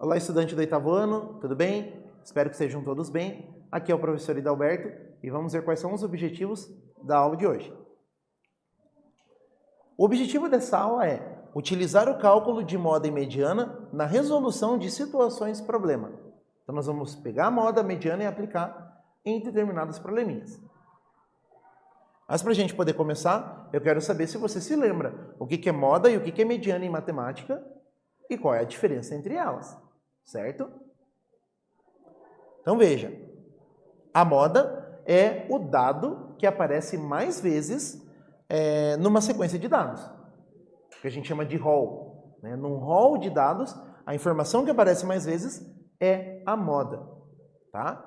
Olá, estudante do oitavo ano, tudo bem? Espero que estejam todos bem. Aqui é o professor Hidalberto e vamos ver quais são os objetivos da aula de hoje. O objetivo dessa aula é utilizar o cálculo de moda e mediana na resolução de situações problema. Então nós vamos pegar a moda, a mediana e aplicar em determinados probleminhas. Mas para a gente poder começar, eu quero saber se você se lembra o que é moda e o que é mediana em matemática e qual é a diferença entre elas, certo? Então veja, a moda é o dado que aparece mais vezes numa sequência de dados, que a gente chama de rol. Num rol de dados, a informação que aparece mais vezes é a moda, tá?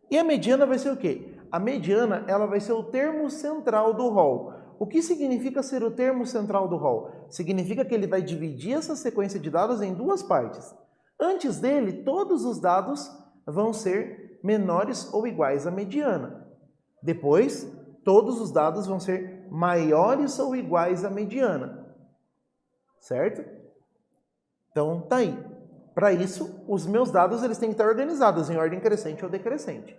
E a mediana vai ser o quê? A mediana ela vai ser o termo central do rol. O que significa ser o termo central do rol? Significa que ele vai dividir essa sequência de dados em duas partes. Antes dele, todos os dados vão ser menores ou iguais à mediana. Depois, todos os dados vão ser maiores ou iguais à mediana. Certo? Então, tá aí. Para isso, os meus dados eles têm que estar organizados em ordem crescente ou decrescente.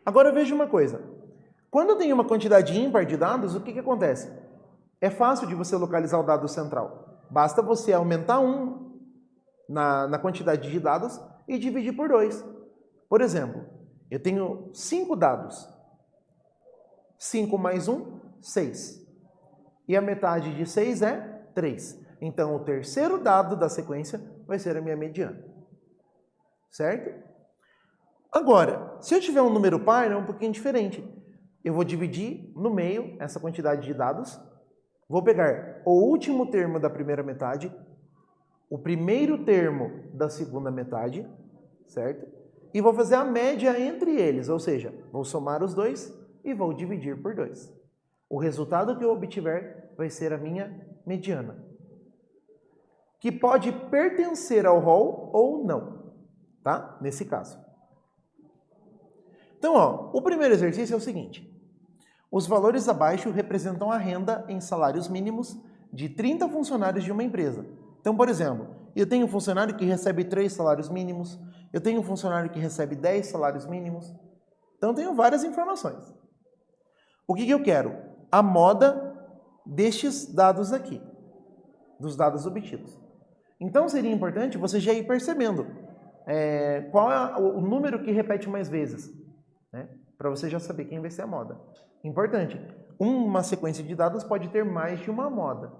Agora veja uma coisa. Quando eu tenho uma quantidade ímpar de dados, o que acontece? É fácil de você localizar o dado central. Basta você aumentar 1 na quantidade de dados e dividir por 2. Por exemplo, eu tenho 5 dados. 5 mais 1, 6. E a metade de 6 é 3. Então, o terceiro dado da sequência vai ser a minha mediana. Certo? Agora, se eu tiver um número par, é um pouquinho diferente. Eu vou dividir no meio essa quantidade de dados. Vou pegar o último termo da primeira metade, o primeiro termo da segunda metade, certo? E vou fazer a média entre eles, ou seja, vou somar os dois e vou dividir por 2. O resultado que eu obtiver vai ser a minha mediana, que pode pertencer ao rol ou não, tá? Nesse caso. Então, o primeiro exercício é o seguinte. Os valores abaixo representam a renda em salários mínimos de 30 funcionários de uma empresa. Então, por exemplo, eu tenho um funcionário que recebe 3 salários mínimos, eu tenho um funcionário que recebe 10 salários mínimos. Então, eu tenho várias informações. O que eu quero? A moda destes dados aqui, dos dados obtidos. Então, seria importante você já ir percebendo qual é o número que repete mais vezes, né? Para você já saber quem vai ser a moda. Importante, uma sequência de dados pode ter mais de uma moda,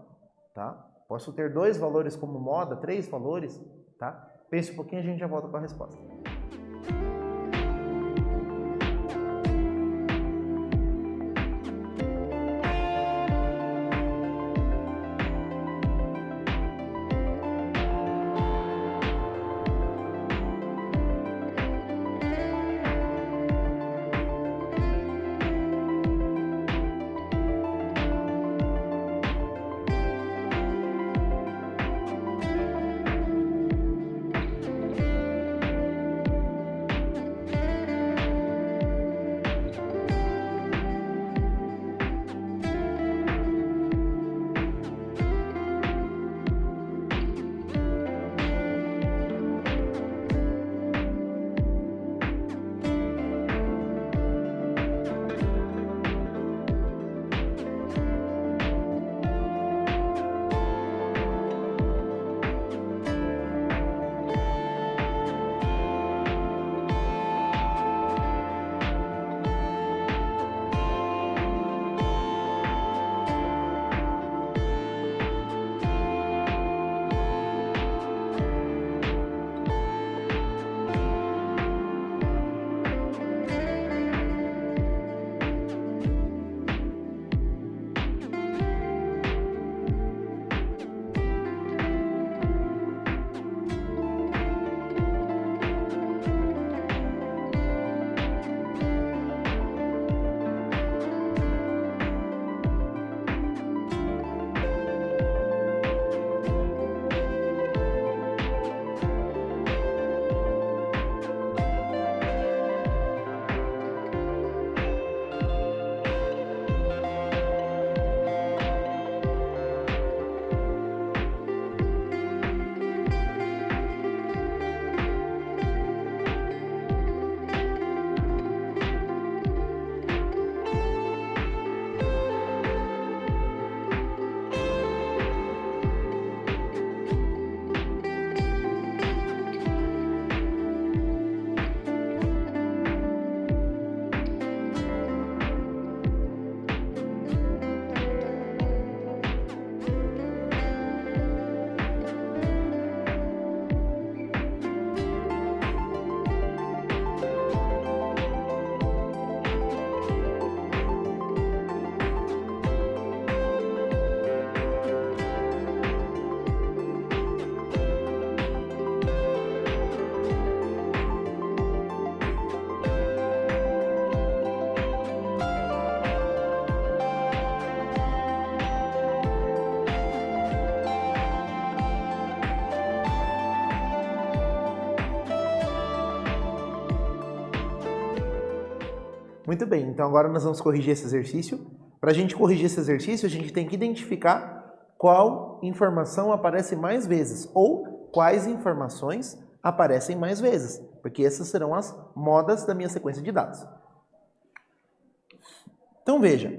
tá? Posso ter 2 valores como moda, 3 valores, tá? Pense um pouquinho e a gente já volta com a resposta. Muito bem, então agora nós vamos corrigir esse exercício. Para a gente corrigir esse exercício, a gente tem que identificar qual informação aparece mais vezes ou quais informações aparecem mais vezes, porque essas serão as modas da minha sequência de dados. Então veja,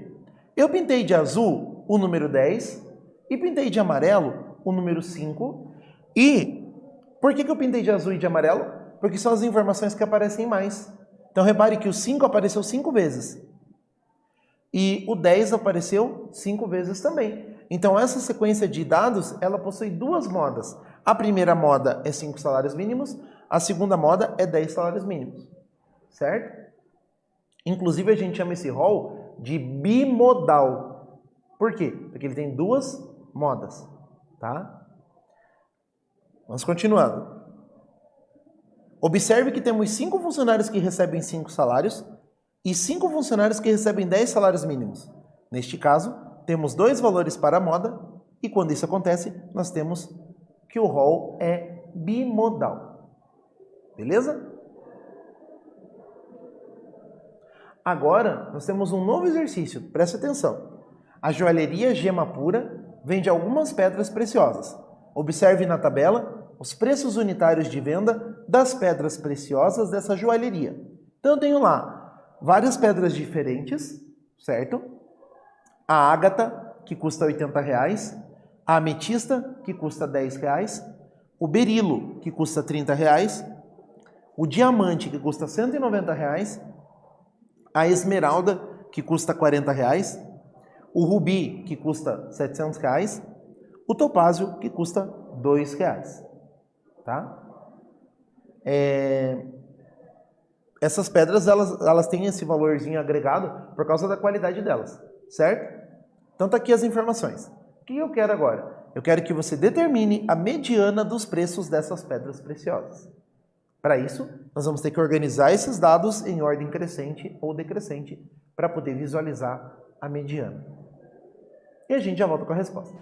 eu pintei de azul o número 10 e pintei de amarelo o número 5. E por que eu pintei de azul e de amarelo? Porque são as informações que aparecem mais. Então repare que o 5 apareceu 5 vezes. E o 10 apareceu 5 vezes também. Então essa sequência de dados, ela possui duas modas. A primeira moda é 5 salários mínimos, a segunda moda é 10 salários mínimos. Certo? Inclusive a gente chama esse rol de bimodal. Por quê? Porque ele tem duas modas. Tá? Vamos continuando. Observe que temos 5 funcionários que recebem 5 salários e 5 funcionários que recebem 10 salários mínimos. Neste caso, temos 2 valores para a moda e quando isso acontece, nós temos que o rol é bimodal. Beleza? Agora, nós temos um novo exercício, preste atenção. A joalheria Gema Pura vende algumas pedras preciosas. Observe na tabela os preços unitários de venda das pedras preciosas dessa joalheria. Então eu tenho lá várias pedras diferentes, certo? A ágata, que custa R$80, a ametista, que custa R$10, o berilo, que custa R$30, o diamante, que custa R$190, a esmeralda, que custa R$40, o rubi, que custa R$700, o topázio, que custa R$2. Tá? Essas pedras, elas têm esse valorzinho agregado por causa da qualidade delas, certo? Então tá aqui as informações. O que eu quero agora? Eu quero que você determine a mediana dos preços dessas pedras preciosas. Para isso, nós vamos ter que organizar esses dados em ordem crescente ou decrescente para poder visualizar a mediana. E a gente já volta com a resposta.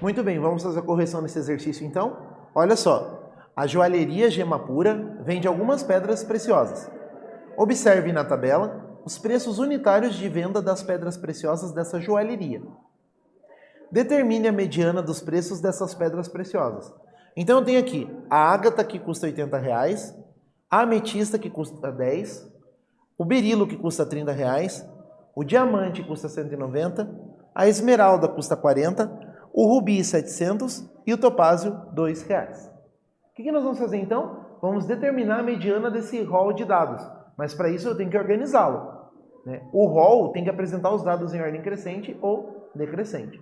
Muito bem, vamos fazer a correção nesse exercício então. Olha só, a joalheria Gema Pura vende algumas pedras preciosas. Observe na tabela os preços unitários de venda das pedras preciosas dessa joalheria. Determine a mediana dos preços dessas pedras preciosas. Então eu tenho aqui a ágata que custa R$80, a ametista que custa 10, o berilo que custa R$30, o diamante custa 190, a esmeralda custa 40, o rubi 700 e o topázio R$2. O que nós vamos fazer então? Vamos determinar a mediana desse rol de dados, mas para isso eu tenho que organizá-lo, né? O rol tem que apresentar os dados em ordem crescente ou decrescente.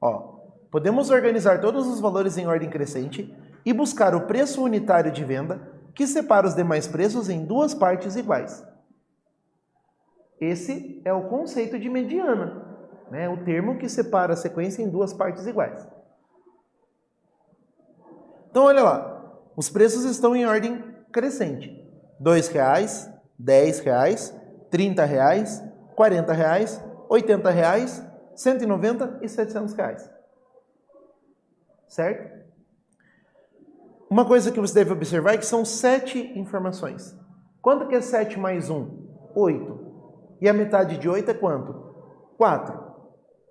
Ó, podemos organizar todos os valores em ordem crescente e buscar o preço unitário de venda que separa os demais preços em duas partes iguais. Esse é o conceito de mediana, né? O termo que separa a sequência em duas partes iguais. Então, olha lá, os preços estão em ordem crescente. R$2, R$10, R$30, R$40, R$80, R$190 e R$700. Certo? Uma coisa que você deve observar é que são 7 informações. Quanto que é 7 mais 1? 8. E a metade de 8 é quanto? 4.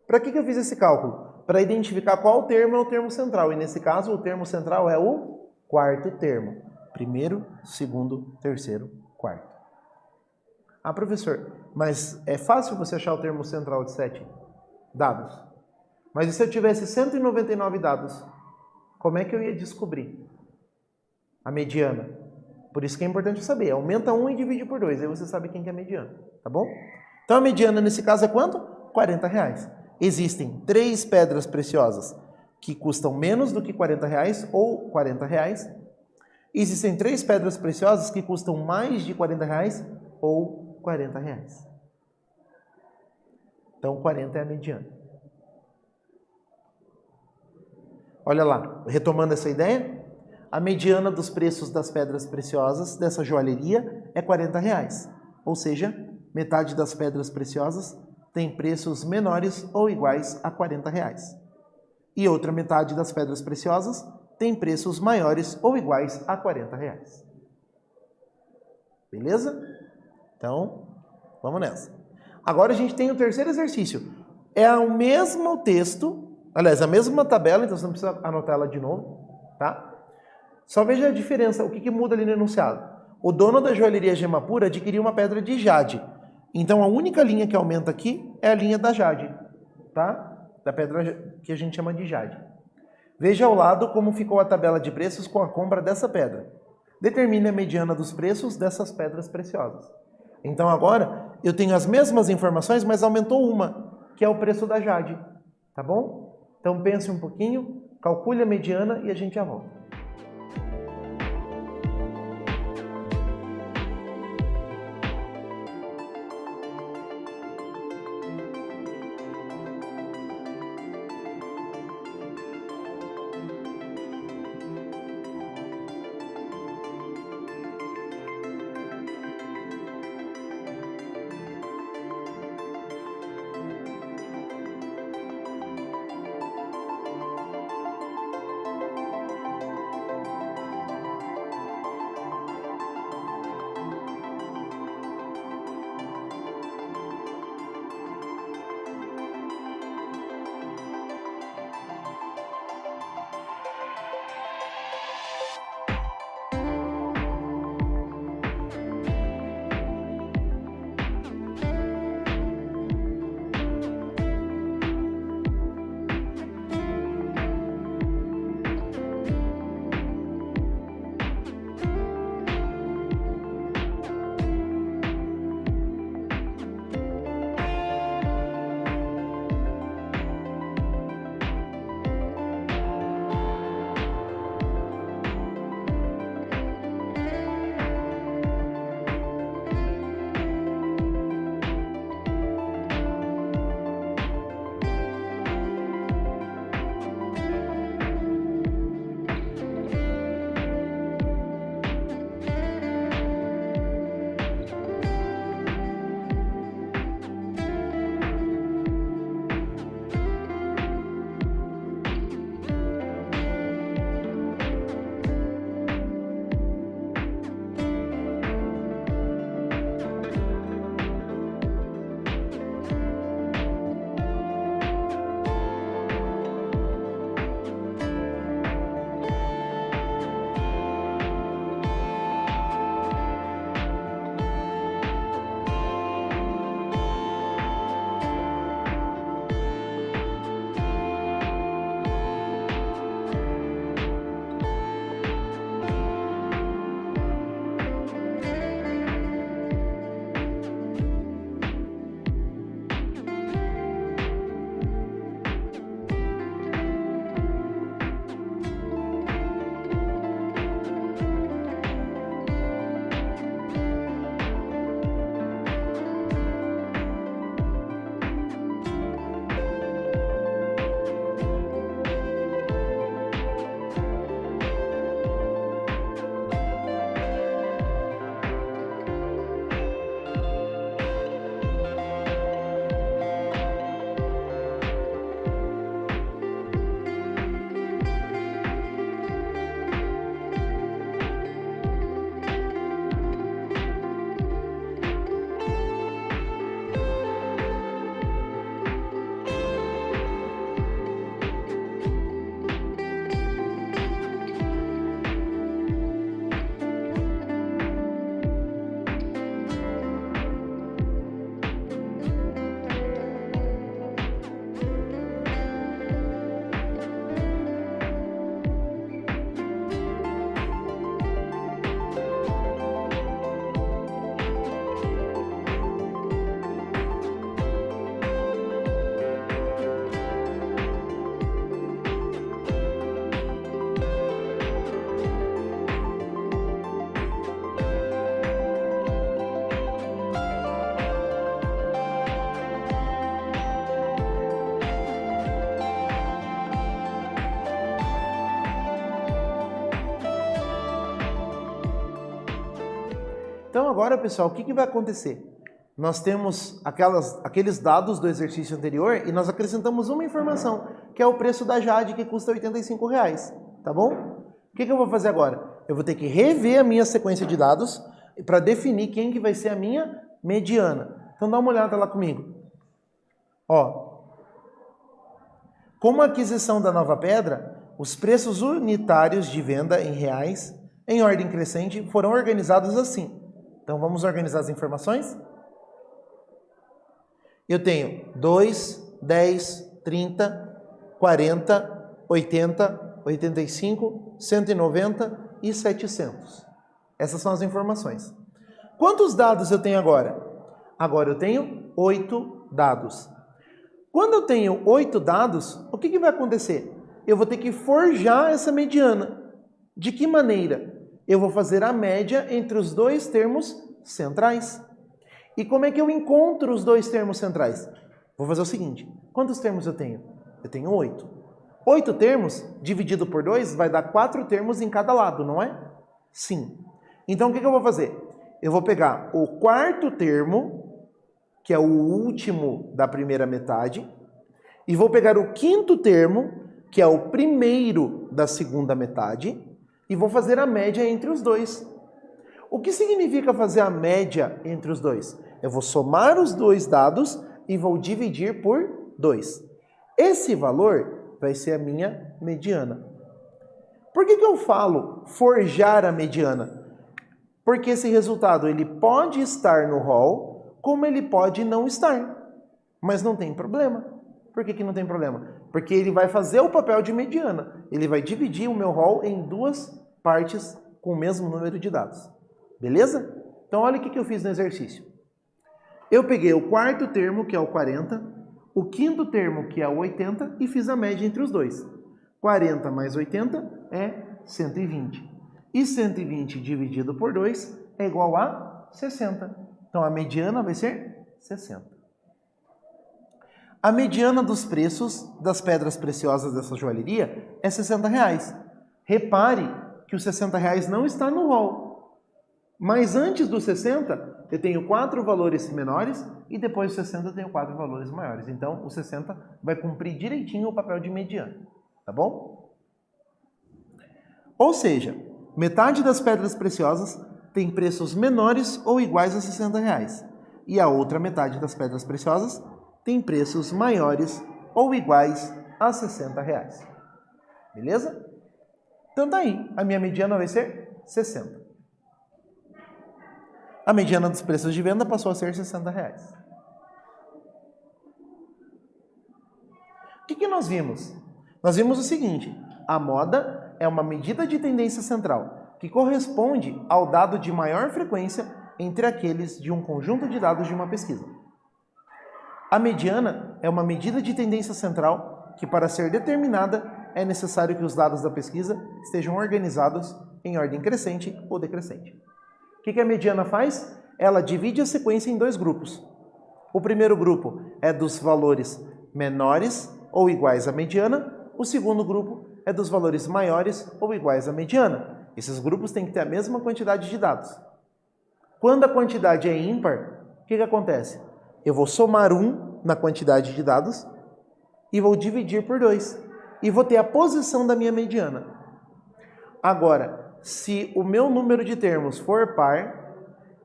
Para que eu fiz esse cálculo? Para identificar qual termo é o termo central. E nesse caso, o termo central é o quarto termo. Primeiro, segundo, terceiro, quarto. Ah, professor, mas é fácil você achar o termo central de 7 dados. Mas e se eu tivesse 199 dados? Como é que eu ia descobrir a mediana? Por isso que é importante saber. Aumenta 1 e divide por 2. Aí você sabe quem que é a mediana. Tá bom? Então a mediana nesse caso é quanto? R$40. Existem 3 pedras preciosas que custam menos do que R$40 ou R$40. Existem 3 pedras preciosas que custam mais de R$40 ou R$40. Então 40 é a mediana. Olha lá, retomando essa ideia, a mediana dos preços das pedras preciosas dessa joalheria é R$40. Ou seja, metade das pedras preciosas tem preços menores ou iguais a R$40. E outra metade das pedras preciosas tem preços maiores ou iguais a R$40. Beleza? Então, vamos nessa. Agora a gente tem o terceiro exercício. É o mesmo texto, aliás, a mesma tabela, então você não precisa anotar ela de novo, tá? Só veja a diferença, o que muda ali no enunciado. O dono da joalheria Gema Pura adquiriu uma pedra de jade. Então a única linha que aumenta aqui é a linha da jade, tá? Da pedra que a gente chama de jade. Veja ao lado como ficou a tabela de preços com a compra dessa pedra. Determine a mediana dos preços dessas pedras preciosas. Então agora eu tenho as mesmas informações, mas aumentou uma, que é o preço da jade, tá bom? Então pense um pouquinho, calcule a mediana e a gente já volta. Então agora, pessoal, o que vai acontecer? Nós temos aqueles dados do exercício anterior e nós acrescentamos uma informação, que é o preço da Jade, que custa R$ 85, tá bom? O que eu vou fazer agora? Eu vou ter que rever a minha sequência de dados para definir quem que vai ser a minha mediana. Então dá uma olhada lá comigo. Ó, como a aquisição da nova pedra, os preços unitários de venda em reais, em ordem crescente, foram organizados assim. Então vamos organizar as informações? Eu tenho 2, 10, 30, 40, 80, 85, 190 e 700. Essas são as informações. Quantos dados eu tenho agora? Agora eu tenho 8 dados. Quando eu tenho 8 dados, o que vai acontecer? Eu vou ter que forjar essa mediana. De que maneira? Eu vou fazer a média entre os dois termos centrais. E como é que eu encontro os dois termos centrais? Vou fazer o seguinte, quantos termos eu tenho? Eu tenho 8. 8 termos dividido por 2 vai dar 4 termos em cada lado, não é? Sim. Então o que eu vou fazer? Eu vou pegar o quarto termo, que é o último da primeira metade, e vou pegar o quinto termo, que é o primeiro da segunda metade, e vou fazer a média entre os dois. O que significa fazer a média entre os dois? Eu vou somar os dois dados e vou dividir por 2. Esse valor vai ser a minha mediana. Por que eu falo forjar a mediana? Porque esse resultado ele pode estar no rol, como ele pode não estar. Mas não tem problema. Por que não tem problema? Porque ele vai fazer o papel de mediana. Ele vai dividir o meu rol em duas partes com o mesmo número de dados. Beleza? Então olha o que eu fiz no exercício. Eu peguei o quarto termo, que é o 40, o quinto termo, que é o 80, e fiz a média entre os dois. 40 mais 80 é 120. E 120 dividido por 2 é igual a 60. Então a mediana vai ser 60. A mediana dos preços das pedras preciosas dessa joalheria é R$60. Repare que os R$60 não está no rol. Mas antes dos 60, eu tenho 4 valores menores e depois dos 60 eu tenho 4 valores maiores. Então, o 60 vai cumprir direitinho o papel de mediana, tá bom? Ou seja, metade das pedras preciosas tem preços menores ou iguais a R$60. E a outra metade das pedras preciosas tem preços maiores ou iguais a R$60. Beleza? Então tá aí, a minha mediana vai ser 60. A mediana dos preços de venda passou a ser R$60. O que nós vimos? Nós vimos o seguinte, a moda é uma medida de tendência central, que corresponde ao dado de maior frequência entre aqueles de um conjunto de dados de uma pesquisa. A mediana é uma medida de tendência central que, para ser determinada, é necessário que os dados da pesquisa estejam organizados em ordem crescente ou decrescente. O que a mediana faz? Ela divide a sequência em 2 grupos. O primeiro grupo é dos valores menores ou iguais à mediana. O segundo grupo é dos valores maiores ou iguais à mediana. Esses grupos têm que ter a mesma quantidade de dados. Quando a quantidade é ímpar, o que acontece? Eu vou somar 1 na quantidade de dados e vou dividir por 2. E vou ter a posição da minha mediana. Agora, se o meu número de termos for par,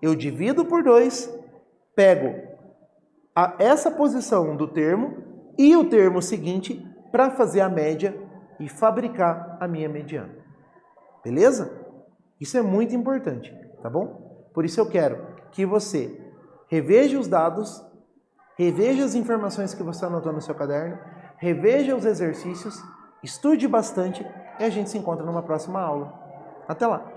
eu divido por 2, pego essa posição do termo e o termo seguinte para fazer a média e fabricar a minha mediana. Beleza? Isso é muito importante, tá bom? Por isso eu quero que você reveja os dados, reveja as informações que você anotou no seu caderno, reveja os exercícios, estude bastante e a gente se encontra numa próxima aula. Até lá!